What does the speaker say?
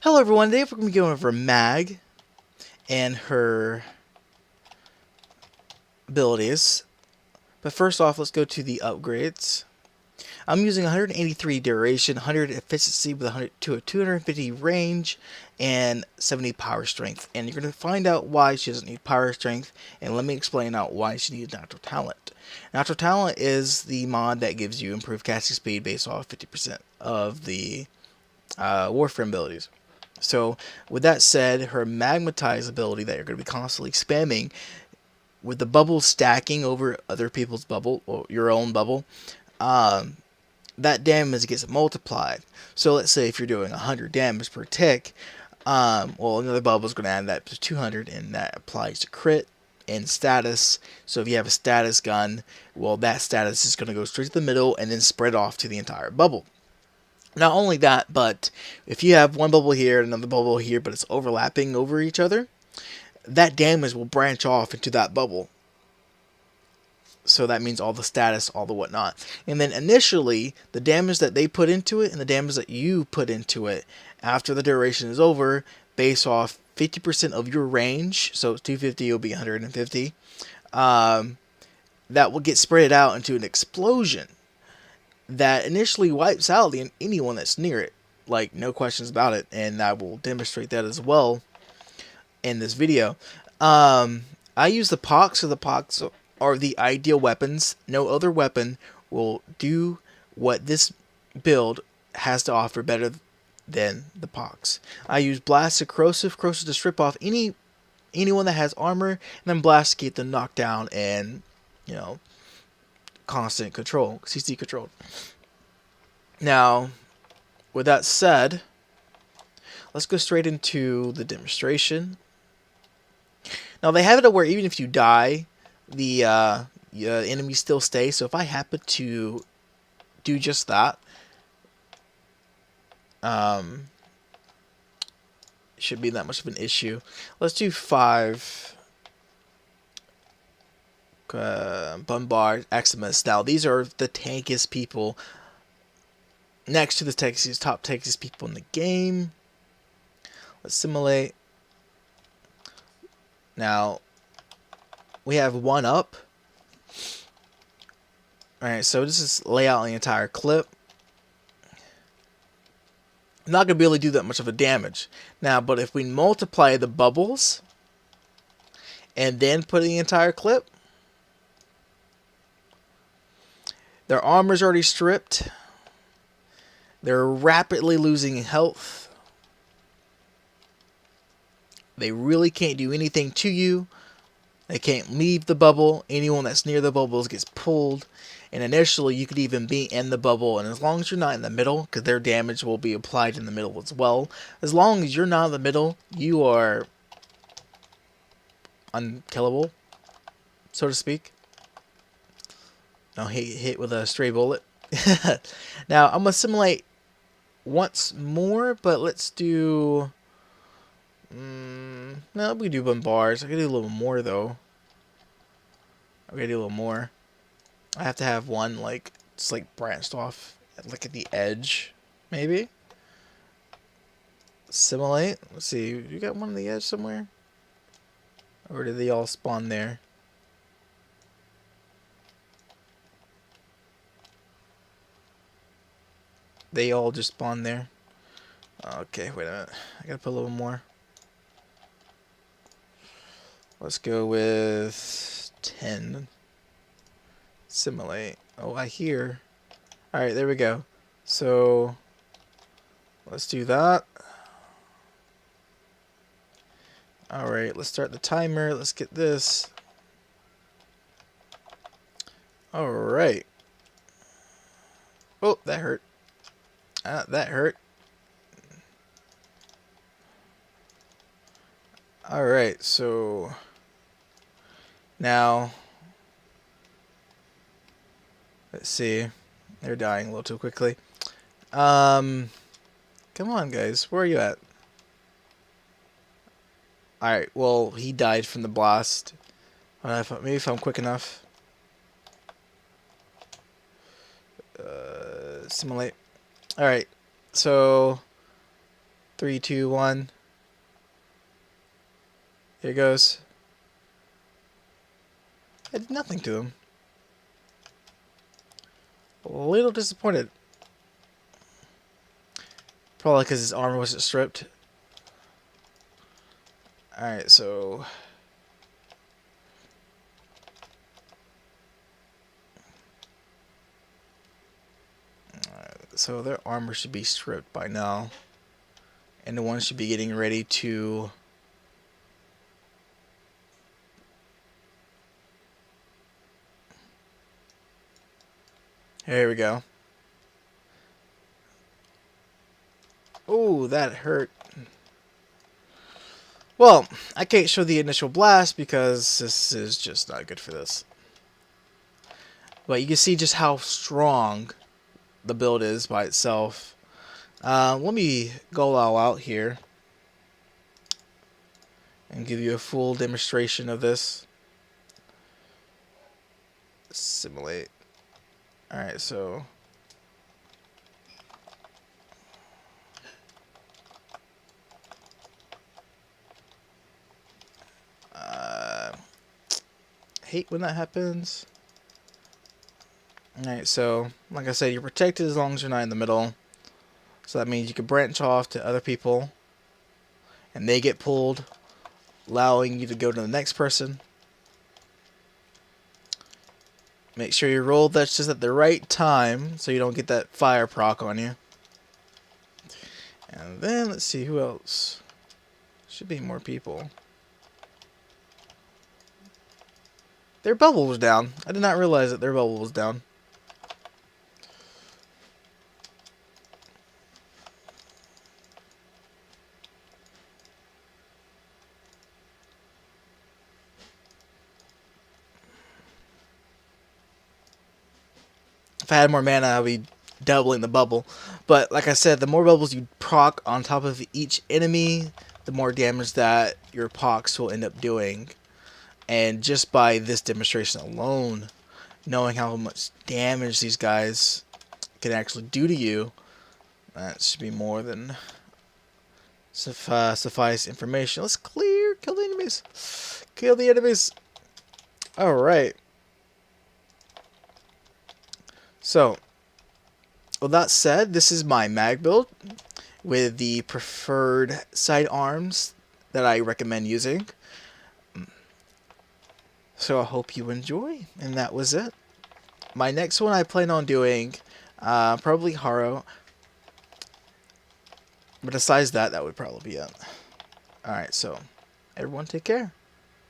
Hello everyone, today we're going to be going over Mag and her abilities. But first off, let's go to the upgrades. I'm using 183 duration, 100 efficiency with 250 range, and 70 power strength. And you're going to find out why she doesn't need power strength, and let me explain out why she needs natural talent. Natural talent is the mod that gives you improved casting speed based off 50% of the Warframe abilities. So, with that said, her Magnetize ability that you're going to be constantly spamming with the bubbles stacking over other people's bubble or your own bubble, that damage gets multiplied. So let's say if you're doing 100 damage per tick, well, another bubble is going to add that to 200, and that applies to crit and status. So if you have a status gun, well, that status is going to go straight to the middle and then spread off to the entire bubble. Not only that, but if you have one bubble here and another bubble here, but it's overlapping over each other, that damage will branch off into that bubble. So that means all the status, all the whatnot. And then initially, the damage that they put into it and the damage that you put into it after the duration is over, based off 50% of your range, so 250 will be 150, that will get spread out into an explosion that initially wipes out anyone that's near it, like no questions about it, and I will demonstrate that as well in this video. I use the pox, so the pox are the ideal weapons. No other weapon will do what this build has to offer better than the pox. I use blast to corrosive to strip off anyone that has armor, and then blast to keep them knocked down and, you know, constant control, CC controlled. Now, with that said, let's go straight into the demonstration. Now, they have it where even if you die, the enemies still stay. So if I happen to do just that, shouldn't be that much of an issue. Let's do 5 Bombard Eximus. Now, these are the tankiest people next to the top tankiest people in the game. Let's simulate. Now, we have one up. Alright, so this is lay out the entire clip. I'm not going to be able to do that much of a damage. Now, but if we multiply the bubbles and then put in the entire clip, their armor's already stripped. They're rapidly losing health. They really can't do anything to you. They can't leave the bubble. Anyone that's near the bubbles gets pulled. And initially, you could even be in the bubble. And as long as you're not in the middle, because their damage will be applied in the middle as well. As long as you're not in the middle, you are unkillable, so to speak. No, hit with a stray bullet. Now, I'm going to simulate once more, but let's do... no, we can do bombards. I can do a little more, though. I'm going to do a little more. I have to have one, like, just, like, branched off, like, at the edge, maybe? Simulate. Let's see. You got one on the edge somewhere? Or did they all spawn there? They all just spawned there. Okay, wait a minute. I gotta put a little more. Let's go with 10. Simulate. Oh, I hear. Alright, there we go. So, let's do that. Alright, let's start the timer. Let's get this. Alright. Oh, that hurt. That hurt. Alright, so now let's see. They're dying a little too quickly. Come on, guys. Where are you at? Alright, well, he died from the blast. Maybe if I'm quick enough. Simulate. Alright, so 3, 2, 1. Here it goes. I did nothing to him. A little disappointed. Probably because his armor wasn't stripped. Alright, so... So their armor should be stripped by now. And the one should be getting ready to... Here we go. Oh, that hurt. Well, I can't show the initial blast because this is just not good for this. But you can see just how strong the build is by itself. Let me go all out here and give you a full demonstration of this. Simulate. Alright, so... hate when that happens. Alright, so, like I said, you're protected as long as you're not in the middle. So that means you can branch off to other people, and they get pulled, allowing you to go to the next person. Make sure you roll that just at the right time, so you don't get that fire proc on you. And then, let's see, who else? Should be more people. Their bubble was down. I did not realize that their bubble was down. If I had more mana, I would be doubling the bubble. But like I said, the more bubbles you proc on top of each enemy, the more damage that your procs will end up doing. And just by this demonstration alone, knowing how much damage these guys can actually do to you, that should be more than suffice information. Let's kill the enemies. Kill the enemies. Alright. So, with that said, this is my mag build with the preferred sidearms that I recommend using. So I hope you enjoy, and that was it. My next one I plan on doing probably Haro, but besides that, that would probably be it. Alright, so everyone take care.